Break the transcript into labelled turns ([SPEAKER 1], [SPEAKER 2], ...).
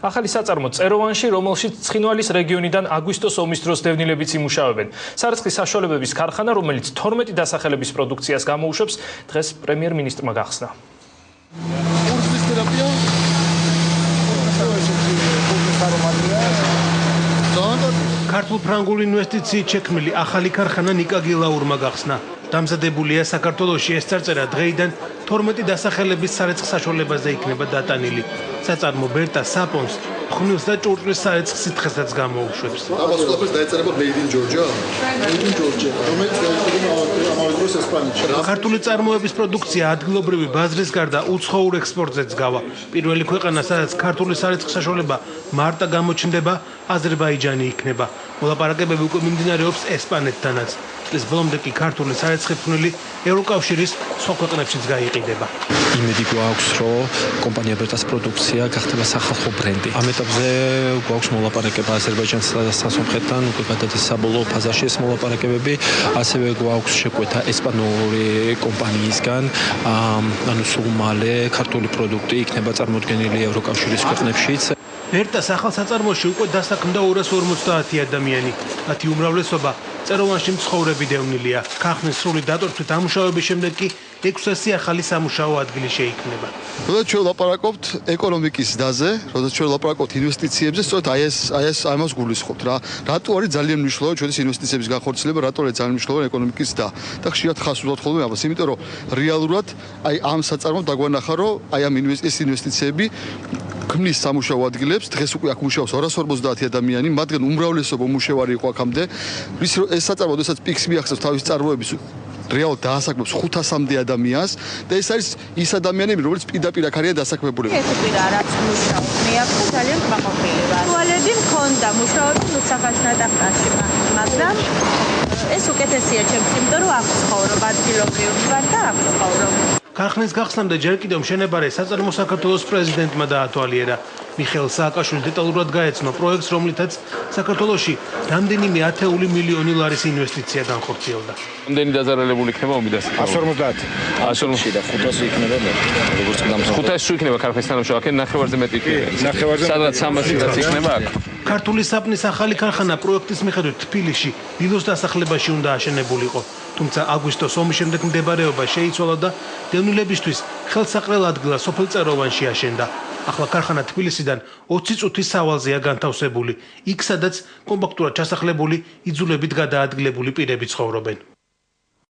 [SPEAKER 1] ახალი საწარმო წეროვანში, რომელშიც ცხინვალის რეგიონიდან აგვისტოს ომის დროს დევნილებიც იმუშავებენ. სარწყის საშუალებების ქარხანა, რომელიც 12 დასახელების პროდუქციას გამოუშვებს, დღეს პრემიერ-მინისტრმა გახსნა.
[SPEAKER 2] ქართულ-ფრანგული ინვესტიციით შექმნილი ახალი ქარხანა ნიკა გილაურმა გახსნა. დამზადებულია საქართველოში ეს წარწერა დღეიდან 12 დასახელების სარეცხ საშუალებაზე იქნება დატანილი. საწარმო ბერტა საპონს ხმილს და ჭურჭლის სარეცხ სითხესაც გამოუშვებს.
[SPEAKER 3] ამას ყველაფერს დაეწერება Made in Georgia. Made in Georgia. რომელიც დაიწყება ამავე დროს ესპანეთში.
[SPEAKER 2] ქართული წარმოების პროდუქცია ადგილობრივი ბაზრის გარდა უცხოურ ექსპორტზეც გავა. პირველი ქვეყანა, სადაც ქართული სარეცხ საშუალება მარტა გამოჩნდება, აზერბაიჯანი იქნება. მოლაპარაკებები უკვე მიმდინარეობს ესპანეთთანაც. წლის ბოლომდე კი ქართული სარეცხი ფხვნილი ევროკავშირის სხვა ქვეყნებშიც გაიყიდება.
[SPEAKER 4] იმედი გვაქვს, რომ კომპანია ბერტას პროდუქცია გახდება სახალხო ბრენდი. ამ ეტაპზე გვაქვს მოლაპარაკება აზერბაიჯანსა და სასამხეთთან, უკვე გადადის საბოლოო ფაზაში ეს მოლაპარაკებები, ასევე გვაქვს შეკვეთა ესპანური კომპანიისგან, ანუ სულ მალე ქართული პროდუქტი იქნება წარმოდგენილი ევროკავშირის ქვეყნებშიც.
[SPEAKER 2] ბერტას ახალ საწარმოში უკვე დასაქმდა 250 ადამიანი. მათი უმრავლესობა წეროვანში მცხოვრები დევნილია. ქარხნის სრული დატვირთვით ამუშავების შემდეგ კი 600 ახალი სამუშაო ადგილი შეიქმნება.
[SPEAKER 3] როდესაც ჩვენ ვლაპარაკობთ ეკონომიკის დაზე, როდესაც ჩვენ ვლაპარაკობთ ინვესტიციებზე, სწორედ ამას გულისხმობთ რა. რატო არის ძალიან მნიშვნელოვანი ჩვენი ინვესტიციების განხორციელება, რატო არის ძალიან მნიშვნელოვანი ეკონომიკის და ხშირად ხას ვუძლებთ ხოლმე ამას, იმიტომ რომ რეალურად ამ საწარმომ დაგვანახა, რომ ამ ინვესტიციები ქმნის სამუშაო ადგილებს, დღეს უკვე აქ მუშაობს 250 ადამიანი, მათგან უმრავლესობა უმუშევარი იყო აქამდე. ეს საწარმო, როდესაც პიკს მიაღწევს თავის წარმოების რეალურად დაასაქმებს 500-მდე ადამიანს და ეს არის ის ადამიანები, რომელიც პირდაპირ აქ არიან დასაქმებულები.
[SPEAKER 5] ეს პირა რაც მუშაობს, მე აქ ძალიან კმაყოფილი ვარ. თვალები მქონდა, მუშაობდი ნუსახას ნატახტაში, მაგრამ ეს უკეთესია ჩემს, იმიტომ რომ აქ ცხოვრობ, ადგილობრივი ვარ და აქ ცხოვრობ.
[SPEAKER 2] ქარხნის გახსნამდე ჯერ კიდევ მშენებარე საწარმო საქართველოს პრეზიდენტმა დაათვალიერა. მიხეილ სააკაშვილი დეტალურად გაეცნო პროექტს, რომლითაც საქართველოში რამდენიმე ათეული მილიონი ლარის ინვესტიცია განხორციელდა.
[SPEAKER 6] რამდენი დაზარალებული იქნება ომი და
[SPEAKER 7] 150.
[SPEAKER 6] 150
[SPEAKER 7] და 500 იქნება და როგორც კი დამსახურებული.
[SPEAKER 6] 500 იქნება ქარხნის თანამშრომელი, აქ ნახევარზე მეტი იქნება. სადღაც 300-იც იქნება აქ.
[SPEAKER 2] ქართული საპნის ახალი ქარხანა პროექტის მიხედვით თბილისში დილოს დასახლებაში უნდა აშენებულიყო. თუმცა აგვისტოს ომის შემდეგ მდებარეობა შეიცვალა და დევნილებისთვის ხელსაყრელ ადგილას სოფელ წეროვანში აშენდა. ახლა ქარხანა თბილისიდან 20 წუთის სავალზეა განთავსებული, იქ სადაც კომპაქტურად ჩასახლებული, იძულებით გადაადგილებული პირები ცხოვრობენ.